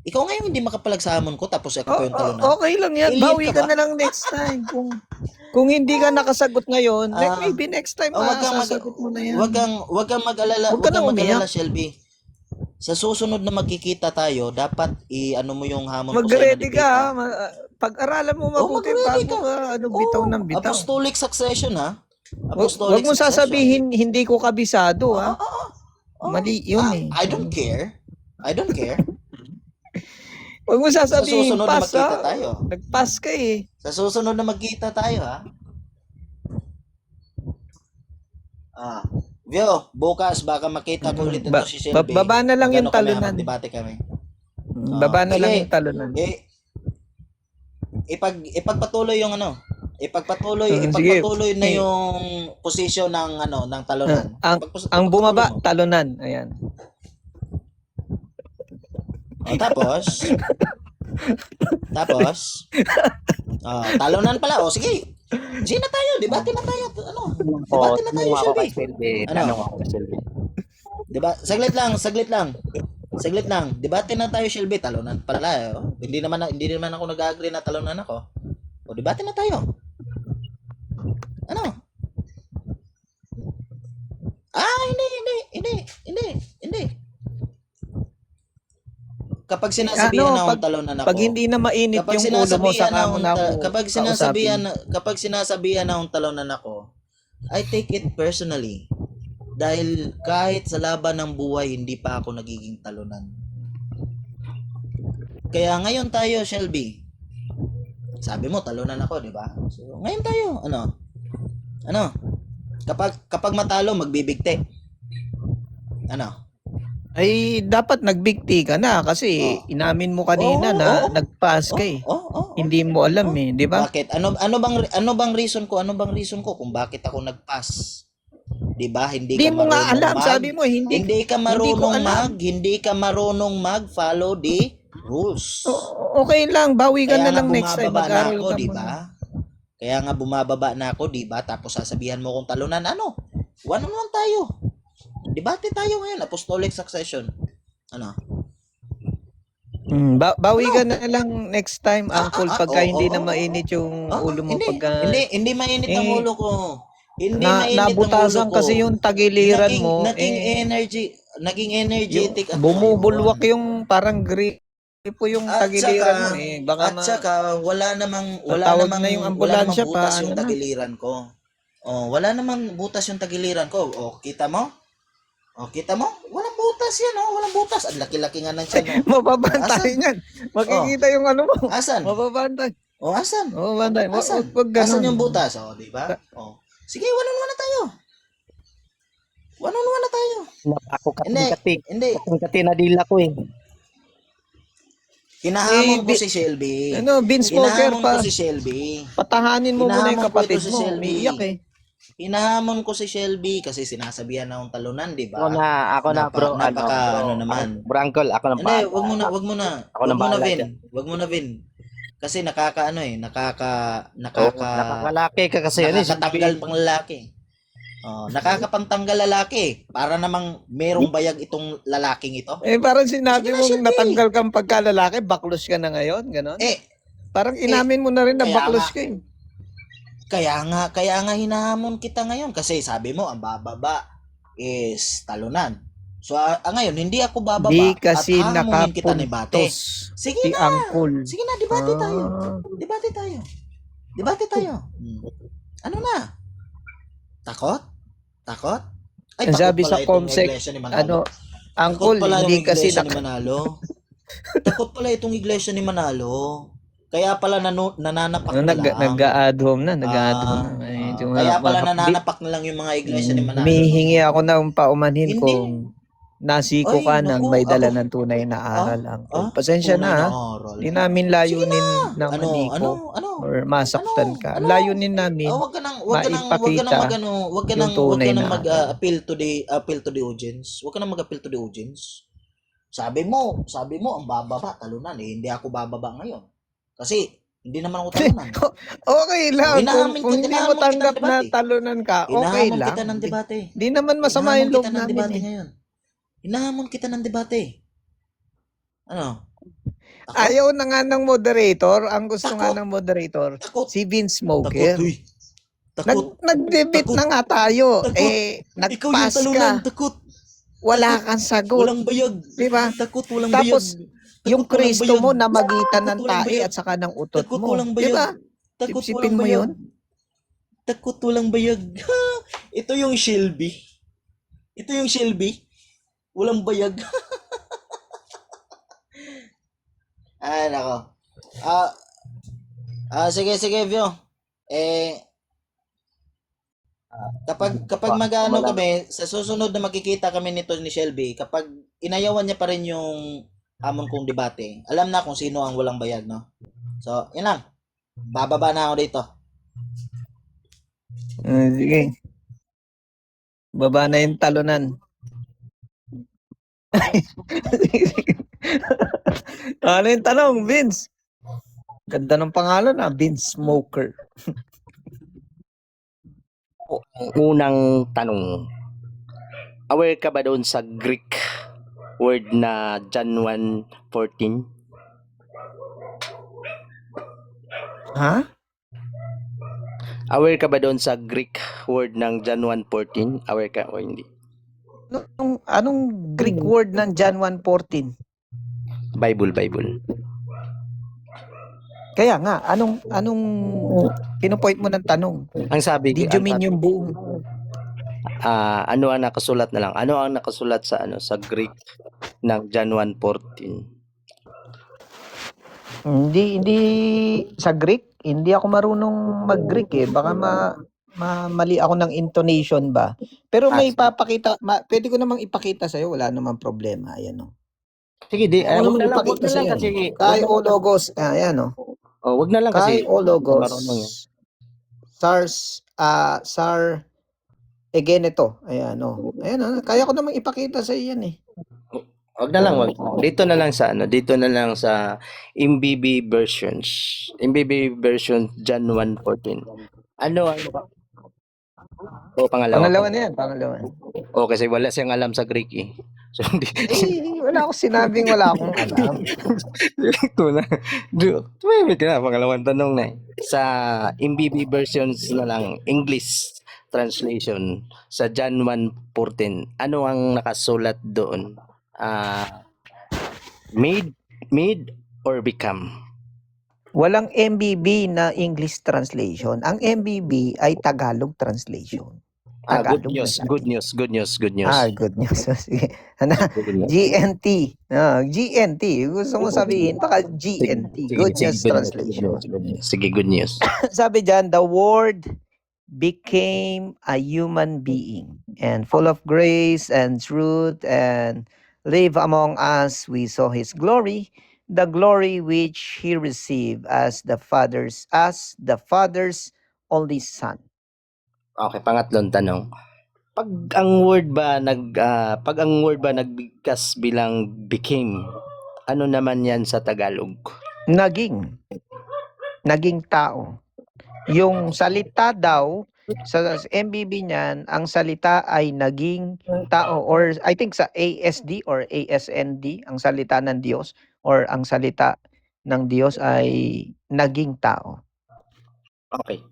S2: Ikaw nga yung hindi makapalag sa hamon ko tapos ako pa yung talunan.
S1: Okay lang yan.
S2: Elite
S1: Bawi
S2: ka
S1: ka
S2: ba?
S1: na lang next time. Kung hindi ka nakasagot ngayon, maybe next time sasagot mo na yan.
S2: Wag kang mag-alala,
S1: Huwag ka na
S2: mag-alala,
S1: umiyak.
S2: Shelby. Sa susunod na magkikita tayo, dapat i-ano mo yung hamon ko
S1: Mag-ready
S2: sa'yo na
S1: ka.
S2: debate.
S1: Pag-aralan mo mabuti
S2: mag-ready
S1: bago
S2: ka.
S1: ka bitaw ng bitaw.
S2: Apostolic succession
S1: Huwag mo sasabihin hindi ko kabisado ha.
S2: Oh.
S1: Mali yun eh.
S2: I don't care.
S1: Huwag mo
S2: Sa
S1: sasabihin
S2: susunod na
S1: pass
S2: magkita
S1: ha.
S2: tayo.
S1: Nag-pass ka eh.
S2: Sa susunod na magkita tayo Vio, bukas baka makita ko ulit ito si Shelby.
S1: Baba na lang yung
S2: Kami,
S1: talunan.
S2: debate kami.
S1: Baba na lang
S2: sige.
S1: yung talunan.
S2: Ipagpatuloy yung
S1: Sige.
S2: ipagpatuloy na yung posisyon ng talunan.
S1: Ang bumaba, talunan. Ayan.
S2: Tapos talunan pala. Sige. Sige na tayo, debate na tayo. Debate na tayo, Shelby.
S4: Tanong ako kay Shelby.
S2: Diba? Saglit lang. Debate na tayo, Shelby. Talunan pala. Hindi naman ako nag-agree na talunan ako. Debate na tayo. Hindi. Kapag sinasabihan na akong talunan ako.
S1: Pag hindi na mainit yung ulo mo sa kamo na ako.
S2: Kapag sinasabihan na akong talunan ako, I take it personally. Dahil kahit sa laban ng buhay, hindi pa ako nagiging talunan. Kaya ngayon tayo, Shelby. Sabi mo, talunan ako, di ba? So, ngayon tayo, Kapag matalo, magbibigti.
S1: Ay, dapat nagbigti ka na kasi inamin mo kanina na nag-pass ka eh. Hindi mo alam eh, di ba?
S2: Bakit? Ano bang reason ko? Kung bakit ako nag-pass? 'Di ba? Hindi
S1: mo nga alam, sabi mo
S2: hindi ka marunong mag-follow the rules.
S1: Okay lang, bawi ka na lang next time.
S2: Mag-aral
S1: Mag-aral
S2: ako,
S1: ka
S2: 'di
S1: muna.
S2: ba? Kaya nga bumababa na ako, 'di ba? Tapos sasabihan mo kung talunan one-on-one tayo. Debate tayo ngayon, apostolic succession.
S1: Bawi ka na lang next time, Uncle, pagka hindi na mainit yung ulo mo.
S2: Hindi mainit ang ulo ko. Hindi mainit ang ulo
S1: nabutasan
S2: ko.
S1: kasi yung tagiliran mo.
S2: Naging energetic ako.
S1: Bumubulwak yung parang gripo yung tagiliran mo eh. Baka
S2: saka wala namang
S1: na yung ambulansya
S2: butas
S1: pa,
S2: yung tagiliran ko. Wala namang butas yung tagiliran ko. Kita mo? Kita mo? Walang butas yan, walang butas. Ang laki-laki nga ng tiyan.
S1: mababantay niyan. Makikita yung ano mo.
S2: Asan?
S1: Mababantay.
S2: Asan?
S1: Mababantay.
S2: Asan?
S1: Wag ganun.
S2: Asan yung butas? Di ba? Sige, one-on-one na tayo. One-on-one na tayo.
S4: Ako kating-kating.
S2: Hindi.
S4: Kating-kating na dila ko eh.
S2: Hinahamon ko si Shelby.
S1: Bean smoker
S2: Hinahamon
S1: pa.
S2: ko si Shelby.
S1: Patahanin mo muna yung
S2: Hinahamon ko
S1: kapatid
S2: ito si
S1: mo.
S2: Shelby.
S1: Umiiyak eh.
S2: Hinahamon ko si Shelby kasi sinasabihan na akong talunan, di ba?
S4: Ako na bro.
S2: Naman.
S4: Bro Uncle, ako na
S2: Hindi,
S4: bahala.
S2: wag mo na.
S4: Ako na bahala
S2: Wag mo na, Vin. Kasi nakakaano eh,
S4: Nakakalaki ka kasi yan eh.
S2: nakakatanggal pang lalaki. Nakakapantanggal lalaki para namang merong bayag itong lalaking ito.
S1: Eh, parang sinabi
S2: Sige na,
S1: mong
S2: Shelby.
S1: natanggal kang pagkalalaki, baklos ka na ngayon, ganon?
S2: Eh,
S1: Parang inamin mo na rin na
S2: kaya
S1: baklos
S2: nga.
S1: ka eh.
S2: kaya nga hinahamon kita ngayon kasi sabi mo ang bababa is talunan. So ngayon hindi ako bababa
S1: Di kasi
S2: at hahamunin kita ni Bate.
S1: nakapuntos
S2: Sige
S1: si
S2: na.
S1: Angkol.
S2: Sige na, debate tayo.
S1: Ah.
S2: Debate tayo. Debate tayo. Ano na? Takot? Takot? Ay,
S1: Ang
S2: takot
S1: sabi
S2: pala
S1: sa
S2: itong
S1: Comsec,
S2: iglesia ni Manalo.
S1: ano,
S2: Takot
S1: Angkol,
S2: pala
S1: hindi
S2: yung
S1: kasi
S2: iglesia ni Manalo. Takot pala itong iglesia ni Manalo. Kaya pala nananapak na lang.
S1: nag-a-add home na, nag-a-add home na.
S2: Kaya pala nananapak na lang yung mga iglesia ni Manalo.
S1: Humihingi ako ng paumanhin
S2: Hindi.
S1: kung nasiko
S2: Ay,
S1: ka ng
S2: naku,
S1: may dala
S2: ako-
S1: ng tunay na aral, Angkol. Pasensya
S2: tunay
S1: na, ha?
S2: aral.
S1: Di namin layunin na
S2: Ano,
S1: maniko
S2: ano?
S1: or masaktan ka.
S2: Ano?
S1: Layunin namin,
S2: Wag ka nang wag ka nang
S1: maipakita
S2: magano, wag ka
S1: yung
S2: nang
S1: tunay na
S2: mag-appeal to the audience. Wag ka nang mag-appeal to the audience. Sabi mo ang bababa talunan eh. Hindi ako bababa ngayon. Kasi hindi naman ako talunan.
S1: Okay lang.
S2: Inahamon
S1: Kung hindi mo
S2: kita ng
S1: tanggap na
S2: debate.
S1: talunan ka, okay
S2: Inahamon
S1: lang.
S2: kita ng debate.
S1: Di naman masama
S2: Inahamon
S1: yung loob
S2: kita ng
S1: namin
S2: debate
S1: eh.
S2: ngayon. Inahamon kita ng debate. Ano? Takot?
S1: Ayaw na nga ng moderator. Ang gusto nga
S2: Takot.
S1: ng moderator,
S2: Takot.
S1: si Vince
S2: Takot,
S1: Smoker.
S2: uy. Takot.
S1: Nag-debate
S2: Takot.
S1: na nga tayo.
S2: Takot. Ikaw yung
S1: Nag-pass
S2: talunan.
S1: ka.
S2: Takot.
S1: Wala kang sagot.
S2: Walang bayag.
S1: Di ba?
S2: Takot, walang
S1: Tapos,
S2: bayag.
S1: yung
S2: Takot, walang
S1: Kristo
S2: bayag.
S1: mo na magitan ng
S2: Takot, walang
S1: tae
S2: bayag.
S1: at saka ng utot
S2: Takot,
S1: mo.
S2: walang
S1: Di
S2: bayag.
S1: ba?
S2: Takot,
S1: Sipsipin
S2: walang
S1: mo
S2: bayag.
S1: yun.
S2: Takot, walang bayag. Ito yung Shelby. Ito yung Shelby. Walang bayag. Nako. Sige, Vyo. Kapag mag-ano kami, sa susunod na makikita kami nito ni Shelby, kapag inayawan niya pa rin yung hamon kong debate, alam na kung sino ang walang bayag, no? So, yun lang. Bababa na ako dito.
S1: Sige. Baba na yung talunan. Ano yung tanong, Vince? Ganda ng pangalan Vince Smoker.
S4: Ang unang tanong, aware ka ba doon sa Greek word na John 1:14?
S1: Ha?
S4: Aware ka ba doon sa Greek word ng John 1:14? Aware ka o hindi?
S1: Anong Greek word ng John 1:14?
S4: Bible.
S1: Kaya nga, anong pinupoint mo ng tanong?
S4: Ang sabi,
S1: Did you mean yung buong?
S4: ano ang nakasulat na lang? Ano ang nakasulat sa sa Greek ng John 1:14?
S1: Hindi sa Greek, hindi ako marunong mag-Greek eh. Baka mali ako ng intonation ba. Pero may ipapakita, pwede ko namang ipakita sa iyo, wala namang problema. Ayan oh.
S4: Sige, di.
S1: Ano
S4: Wag na lang,
S1: ipakita sa'yo?
S4: kasi.
S1: Kai o logos, ayan oh.
S4: Wag na lang
S1: Kai
S4: kasi.
S1: o logos.
S4: marunong eh.
S1: Sar egeneto. Ayan oh. Ayan oh. Kaya ko namang ipakita sa iyo yan eh.
S4: Wag na lang, wag. Dito na lang sa MBB versions. MBB version John 1:14. Ano ang pangalawa?
S1: Pangalawa.
S4: Kasi wala siyang alam sa Greek eh. So hindi.
S1: Wala akong sinabing wala akong alam.
S4: Ito na. Wait na, pangalawang tanong na eh. Sa MBB versions na lang, English translation sa John 1:14, ano ang nakasulat doon? Made or become?
S1: Walang MBB na English translation. Ang MBB ay Tagalog translation.
S4: Good
S1: Tagalog
S4: news.
S1: na
S4: Good
S1: natin.
S4: news. Good news. Good news.
S1: Good news. Sige. Ano?
S4: Good news.
S1: GNT. GNT. Gusto mo sabihin, baka GNT. Good news translation.
S4: Sige, good news.
S1: Sabi dyan, the word became a human being and full of grace and truth and live among us. We saw his glory, the glory which he received as the father's only son.
S4: Okay, pangatlong tanong. Pag ang word ba nagbigkas bilang became, ano naman yan sa Tagalog?
S1: naging tao. Yung salita daw sa MBB niyan, ang salita ay naging tao, or I think sa ASD or ASND, ang salita ng Diyos or ang salita ng Diyos ay naging tao.
S4: Okay.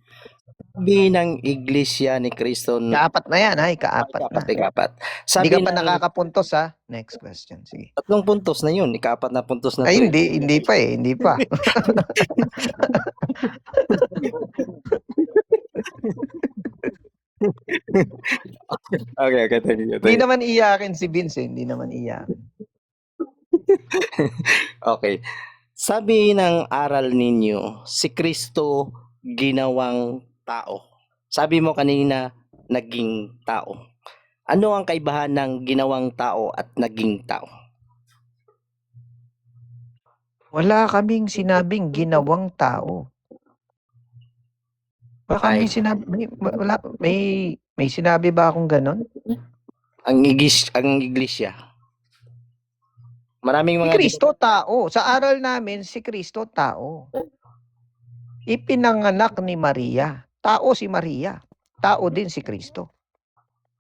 S4: Sabi ng Iglesia ni Cristo,
S1: Kaapat na yan, ikaapat na.
S4: ikapat.
S1: Hindi
S4: Sabi
S1: ka pa
S4: ng
S1: nakakapuntos ha. Next question, sige.
S4: 3 puntos na yun, ikapat na puntos na
S1: Ay,
S4: to.
S1: hindi pa hindi pa.
S4: Okay, thank you.
S1: Hindi naman iyakin si Vince, hindi naman iyakin.
S4: Okay. Sabi ng aral ninyo, si Kristo ginawang tao. Sabi mo kanina, naging tao. Ano ang kaibahan ng ginawang tao at naging tao?
S1: Wala kaming sinabing ginawang tao. Wala kaming sinabi, may sinabi ba akong ganon?
S4: Ang iglesia. Maraming
S1: Si
S4: mga
S1: Kristo tao. Sa aral namin, si Kristo tao. Ipinanganak ni Maria. Tao si Maria. Tao din si Kristo.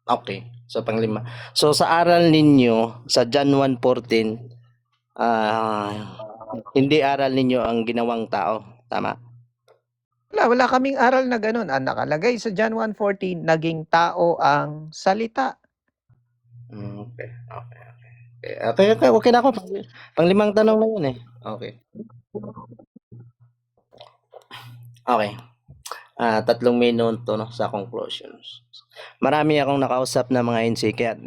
S4: Okay. So panglima. So sa aral ninyo sa John 1:14, hindi aral ninyo ang ginawang tao. Tama?
S1: Wala kaming aral na ganon. Ang nakalagay sa John 1:14, naging tao ang salita.
S4: Okay. Okay na ako. Panglimang tanong na yun eh. Okay. Okay. 3 minuto no, sa conclusions. Marami akong nakausap na mga NC kaya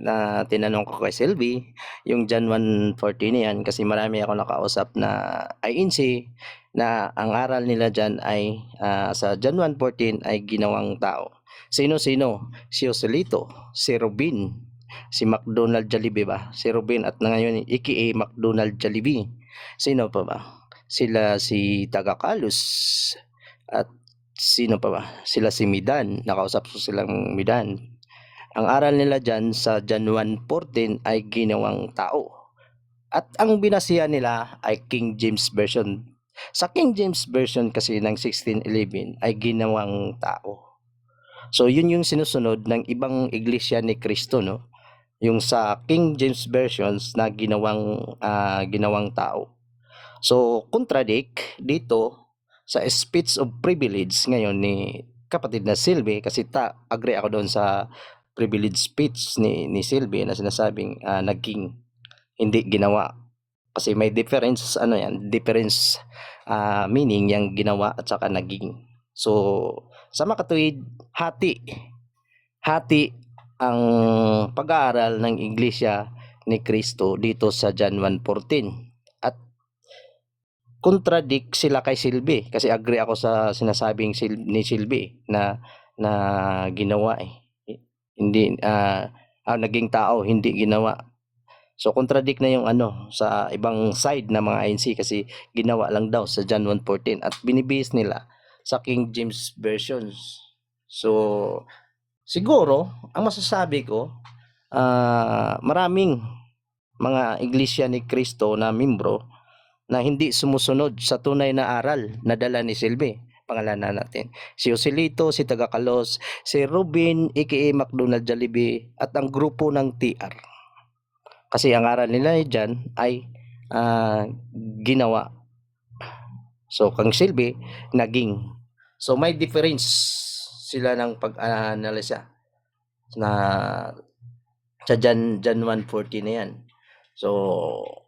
S4: tinanong ko kay Sylvie yung John 1:14 na yan kasi marami akong nakausap na INC na ang aral nila dyan ay sa John 1:14 ay ginawang tao. Sino-sino? Si Joselito, si Robin, si McDonald Jollibee ba? Si Robin at ngayon aka McDonald Jollibee. Sino pa ba? Sila si Tagakalos at sino pa ba? Sila si Midan. Nakausap ko silang Midan. Ang aral nila dyan sa John 1:14 ay ginawang tao. At ang binasihan nila ay King James Version. Sa King James Version kasi ng 1611 ay ginawang tao. So yun yung sinusunod ng ibang iglesia ni Cristo, no? Yung sa King James Versions na ginawang tao. So contradict dito sa speech of privilege ngayon ni kapatid na Sylvie kasi agree ako doon sa privilege speech ni Sylvie na sinasabing naging hindi ginawa kasi may difference difference meaning yung ginawa at saka naging. So sa makatuwid hati ang pag-aaral ng Iglesia ni Cristo dito sa John 1:14 at contradict sila kay Sylvie kasi agree ako sa sinasabing ni Sylvie na ginawa hindi naging tao hindi ginawa. So contradict na yung sa ibang side na mga INC kasi ginawa lang daw sa John 1:14 at binibase nila sa King James versions. So siguro ang masasabi ko maraming mga iglesia ni Cristo na membro na hindi sumusunod sa tunay na aral na dala ni Sylvie. Pangalanan natin. Si Joselito, si Tagakalos, si Robin, aka McDonald Jollibee, at ang grupo ng TR. Kasi ang aral nila dyan ay ginawa. So, kang Sylvie, naging. So, may difference sila ng pag-analisa na sa John 1:14 na yan. So,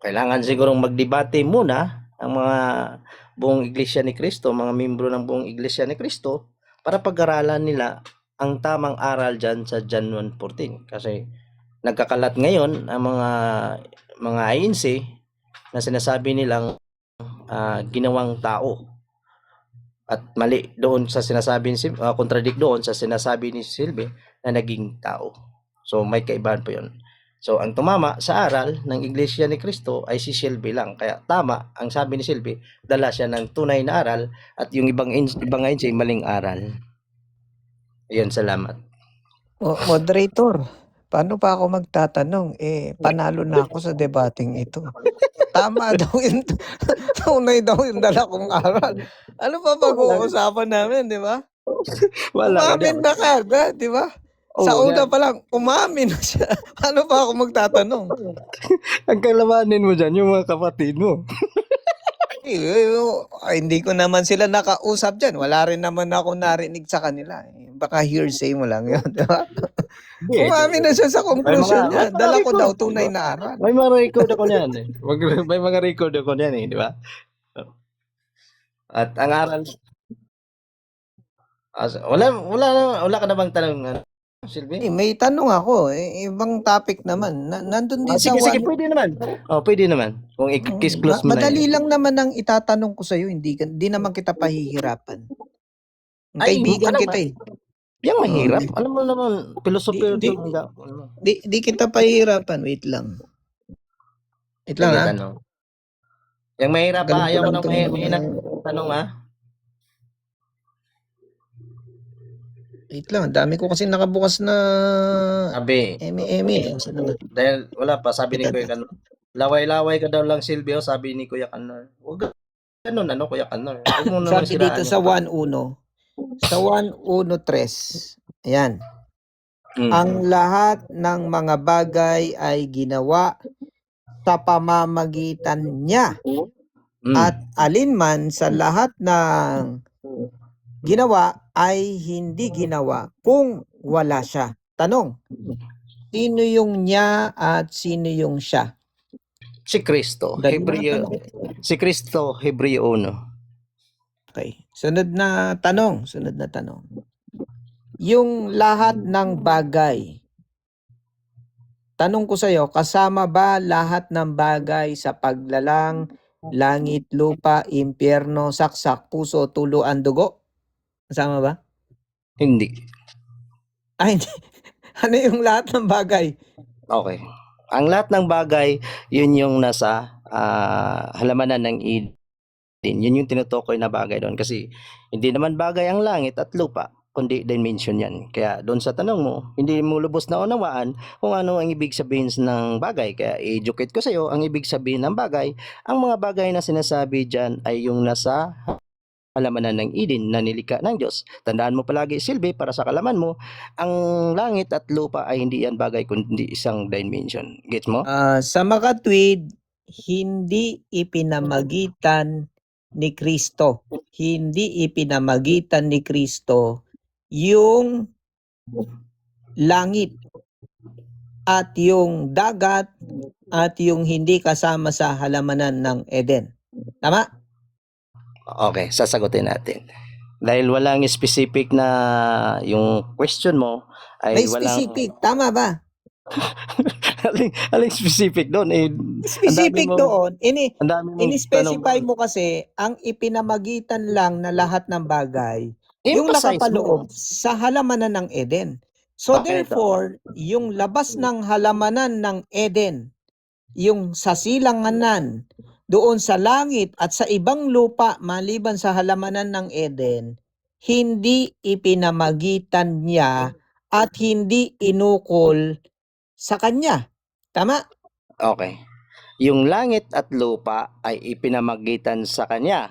S4: kailangan sigurong magdebate muna ang mga buong Iglesia ni Cristo, mga membro ng buong Iglesia ni Cristo para pag-aralan nila ang tamang aral dyan sa John 1:14. Kasi nagkakalat ngayon ang mga INC na sinasabi nilang ginawang tao. At mali doon sa sinasabi ni contradict doon sa sinasabi ni Sylvie na naging tao. So, may kaibahan po yun. So, ang tumama sa aral ng Iglesia ni Cristo ay si Sylvie lang. Kaya tama, ang sabi ni Sylvie, dala siya ng tunay na aral at yung ibang ay maling aral. Ayun, salamat.
S1: Moderator, paano pa ako magtatanong? Panalo na ako sa debating ito. Tama daw yun. Tunay daw yung dala kong aral. Ano pa pag-uusapan namin, di ba?
S4: Wala ka
S1: Umamin
S4: dyan.
S1: na kagad, di ba? Sa
S4: Oo
S1: una
S4: nga.
S1: pa lang, umamin na siya. Ano pa ako magtatanong?
S4: Ang kalabanin mo dyan, yung mga kapatid mo.
S1: Hindi ko naman sila nakausap dyan. Wala rin naman ako narinig sa kanila. Baka hearsay mo lang yun, di ba?
S4: Hindi.
S1: Umamin na siya sa conclusion niya.
S4: may mga
S1: Dala ko daw
S4: record.
S1: tunay na aral.
S4: May mga record ako niyan eh. May mga record ako niyan eh, di ba? At ang aral, wala ka na bang tanong, Silvi?
S1: May tanong ako. Ibang topic naman. Nandun din sa
S4: Sige,
S1: one.
S4: pwede naman. Oh, pwede naman. Kung i-close mo na
S1: Madali
S4: yun.
S1: lang naman ang itatanong ko sa'yo. Hindi naman kita pahihirapan.
S4: Ay,
S1: Kaibigan
S4: ano
S1: kita
S4: ba?
S1: eh.
S4: Yan mahirap. Alam mo naman, philosophy
S1: Di-
S4: ito.
S1: Di kita pahihirapan. Wait lang. Wait lang
S4: Sige,
S1: ha.
S4: tanong. Yung mahirap
S1: Ganun
S4: pa,
S1: ko
S4: ayaw ko
S1: lang
S4: ng
S1: tong-
S4: mahirap tanong ha.
S1: Wait lang. Dami ko kasi nakabukas na
S4: Sabi,
S1: Eme.
S4: dahil wala pa, sabi ni Kuya Kanor. Laway-laway ka daw lang, Silvio, sabi ni Kuya Kanor. Huwag ganun, Kuya Kanor. Huwag mo naman
S1: Sabi dito
S4: siraan
S1: sa
S4: yung-
S1: 1.1. Sa 1.1.3. Ayan.
S4: Mm.
S1: Ang lahat ng mga bagay ay ginawa sa pamamagitan niya.
S4: Mm.
S1: At alinman sa lahat ng ginawa ay hindi ginawa kung wala siya. Tanong, sino yung niya at sino yung siya?
S4: Si Kristo,
S1: Dali
S4: Hebreo.
S1: na
S4: Si Kristo, Hebreo 1.
S1: Okay. Sunod na tanong. Yung lahat ng bagay. Tanong ko sa'yo, kasama ba lahat ng bagay sa paglalang, langit, lupa, impyerno, saksak, puso, tuluan, dugo? Kasama ba?
S4: Hindi.
S1: Ay, hindi. Ano yung lahat ng bagay?
S4: Okay. Ang lahat ng bagay, yun yung nasa halamanan ng Eden. Yun yung tinutukoy na bagay doon. Kasi hindi naman bagay ang langit at lupa, kundi dimension yan. Kaya doon sa tanong mo, hindi mo lubos na unawaan kung ano ang ibig sabihin ng bagay. Kaya i-educate ko sa iyo ang ibig sabihin ng bagay. Ang mga bagay na sinasabi dyan ay yung nasa halamanan ng Eden na nilikha ng Diyos. Tandaan mo palagi, Silvi, para sa kalaman mo, ang langit at lupa ay hindi yan bagay kundi isang dimension. Gets mo?
S1: Sa makatwid, hindi ipinamagitan ni Kristo. Hindi ipinamagitan ni Kristo yung langit at yung dagat at yung hindi kasama sa halamanan ng Eden. Tama?
S4: Okay, sasagutin natin. Dahil walang specific na yung question mo ay
S1: May
S4: walang
S1: specific. Tama ba?
S4: aling specific doon eh.
S1: Specific doon.
S4: Ang dami mong
S1: Ini-specify
S4: tanong.
S1: mo kasi ang ipinamagitan lang na lahat ng bagay yung
S4: Emphasize
S1: nakapaloob
S4: mo.
S1: sa halamanan ng Eden. So
S4: Bakit?
S1: therefore, yung labas ng halamanan ng Eden, yung sa silanganan, doon sa langit at sa ibang lupa maliban sa halamanan ng Eden, hindi ipinamagitan niya at hindi inukol sa kanya. Tama?
S4: Okay. Yung langit at lupa ay ipinamagitan sa kanya.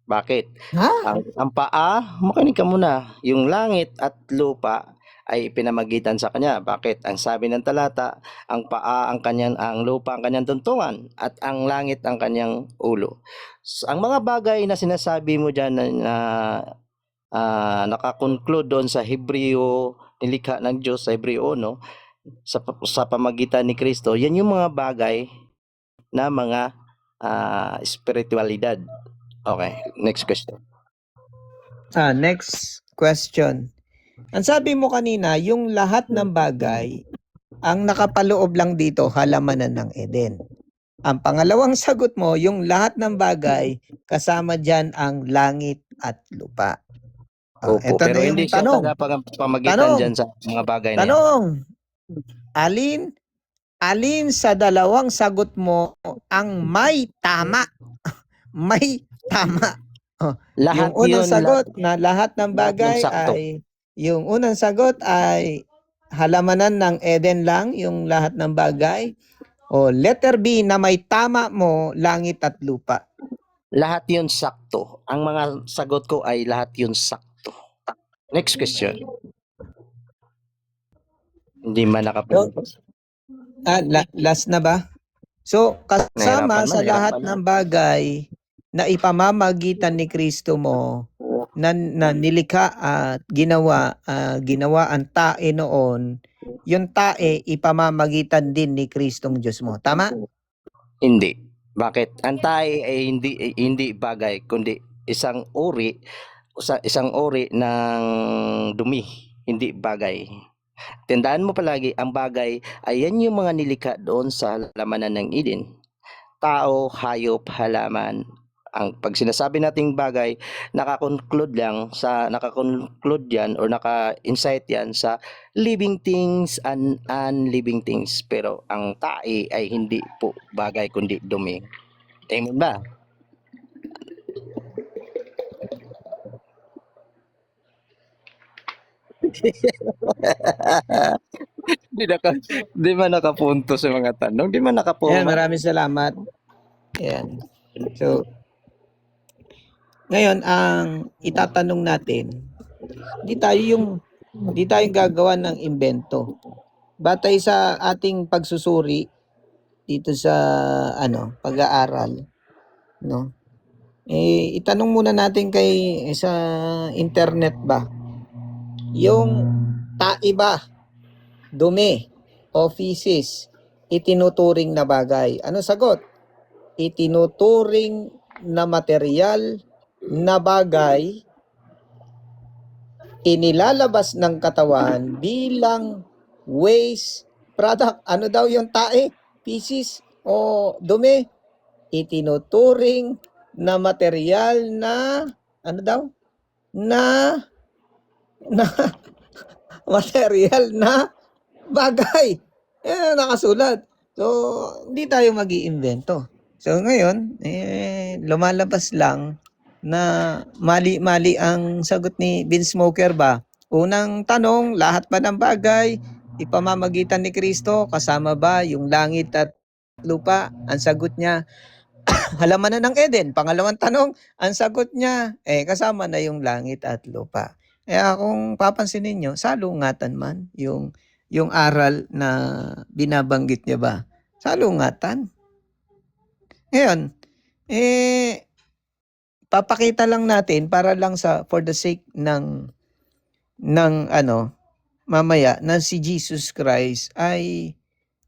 S4: Bakit?
S1: Ha?
S4: Ang paa, makinig ka muna. Yung langit at lupa ay ipinamagitan sa kanya. Bakit? Ang sabi ng talata, ang paa ang lupa ang kanyang tuntungan at ang langit ang kanyang ulo. So, ang mga bagay na sinasabi mo diyan na nakakonclude doon sa Hebreo, nilikha ng Diyos sa Hebreo, no? Sa pamagitan ni Kristo, yan yung mga bagay na mga spiritualidad. Okay, next question.
S1: Next question. Ang sabi mo kanina, yung lahat ng bagay, ang nakapaloob lang dito, halamanan ng Eden. Ang pangalawang sagot mo, yung lahat ng bagay, kasama dyan ang langit at lupa.
S4: Opo,
S1: Ito
S4: pero
S1: na yung
S4: hindi siya
S1: tanong.
S4: pamagitan
S1: Tanong.
S4: dyan sa mga bagay na yan.
S1: Tanong, alin sa dalawang sagot mo ang may tama? May tama.
S4: Lahat
S1: Yung unang
S4: yun,
S1: sagot na lahat ng bagay
S4: sakto.
S1: yung unang sagot ay halamanan ng Eden lang, yung lahat ng bagay. O letter B na may tama mo, langit at lupa.
S4: Lahat yun sakto. Ang mga sagot ko ay lahat yun sakto. Next question. Hindi man nakapuntos.
S1: Last na ba? So, kasama
S4: Nahirapan man,
S1: sa lahat
S4: nahirapan
S1: ng bagay na ipamamagitan ni Kristo mo na nilikha at ginawa ang tae noon, yung tae ipamamagitan din ni Kristong Diyos mo. Tama?
S4: Hindi. Bakit? Ang tae ay hindi bagay kundi isang uri ng dumi, hindi bagay. Tandaan mo palagi, ang bagay ay yan yung mga nilikha doon sa halamanan ng Eden. Tao, hayop, halaman. Ang pag sinasabi nating bagay, nakakonclude yan or naka-insight yan sa living things and unliving things. Pero ang tae ay hindi po bagay kundi dumi. Amen ba? Di man nakapunto sa mga tanong. Di man
S1: Ayan,
S4: nakapuma.
S1: maraming salamat. Ayan. So, ngayon, ang itatanong natin, di tayo gagawa ng imbento. Batay sa ating pagsusuri dito sa pag-aaral, no? Itanong muna natin sa internet ba, yung tae ba, dumi, o feces, itinuturing na bagay? Ano sagot? Itinuturing na material na bagay, inilalabas ng katawan bilang waste product. Ano daw yung tae, feces, o dumi? Itinuturing na material na material na bagay. Nakasulat. So, hindi tayo mag-iimbento. So, ngayon, lumalabas lang na mali-mali ang sagot ni Vince Smoker ba? Unang tanong, lahat ba ng bagay ipamamagitan ni Kristo? Kasama ba yung langit at lupa? Ang sagot niya, halamanan ng Eden. Pangalawang tanong, ang sagot niya, kasama na yung langit at lupa. Kaya kung papansinin nyo, salungatan man yung aral na binabanggit niya ba? Salungatan. Ngayon, papakita lang natin para lang for the sake ng mamaya na si Jesus Christ ay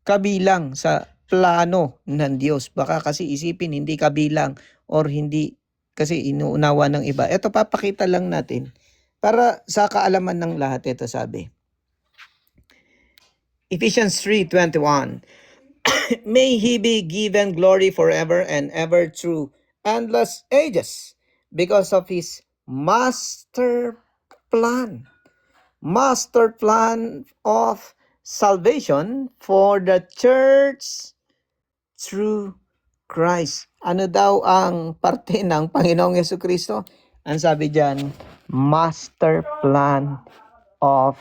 S1: kabilang sa plano ng Diyos. Baka kasi isipin hindi kabilang or hindi kasi inuunawa ng iba. Ito papakita lang natin para sa kaalaman ng lahat. Ito sabi. Ephesians 3:21. May He be given glory forever and ever through endless ages because of His master plan of salvation for the church through Christ. Ano daw ang parte ng Panginoong Jesucristo? Ang sabi diyan, master plan of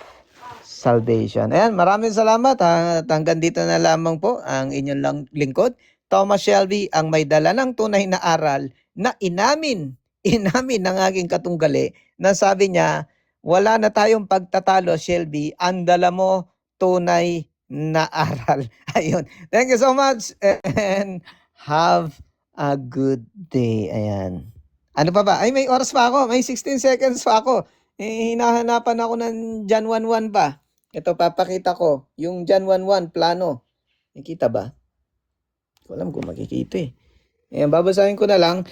S1: salvation. Ayan, maraming salamat. Hanggang dito na lamang po ang inyong lingkod, Thomas Shelby, ang may dala ng tunay na aral na inamin ng aking katunggali na sabi niya, wala na tayong pagtatalo, Shelby. Ang dala mo, tunay na aral. Ayun. Thank you so much and have a good day. Ayan. Ano pa ba? Ay, may oras pa ako. May 16 seconds pa ako. Hinahanapan ako ng John 1:1 pa. Ito, papakita ko. Yung John 1:1, plano. Nakita ba? Hindi ko alam kung makikita eh. Ayan, babasahin ko na lang.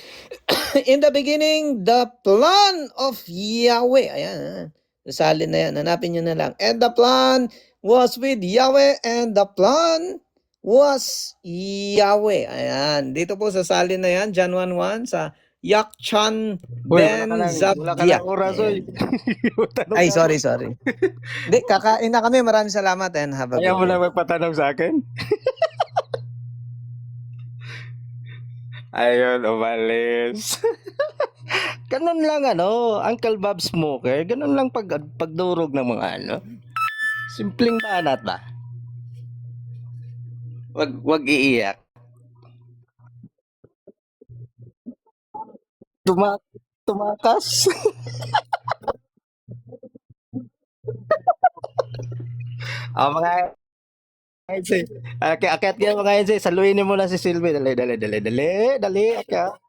S1: In the beginning, the plan of Yahweh. Ayan. Salin na yan. Hanapin nyo na lang. And the plan was with Yahweh and the plan was Yahweh. Ayan. Dito po sa salin na yan, John 1:1, sa Yakchan Ben
S4: Wala ka
S1: Zabdia.
S4: ng oras, oy.
S1: Ay, sorry. Hindi, kakain na kami. Maraming salamat and have a
S4: Ayaw mo
S1: good day.
S4: na magpatanong sa akin? Ayun, umalis. Ganun lang Uncle Bob Smoker, ganun lang pagdurog ng mga Simpleng banat ba? Wag iiyak. Tuma tumakas. Mga Ense, akyat yan mga Ense, saluhin mo na si Silvi. Dali, dali, dali, dali, dali, akyat.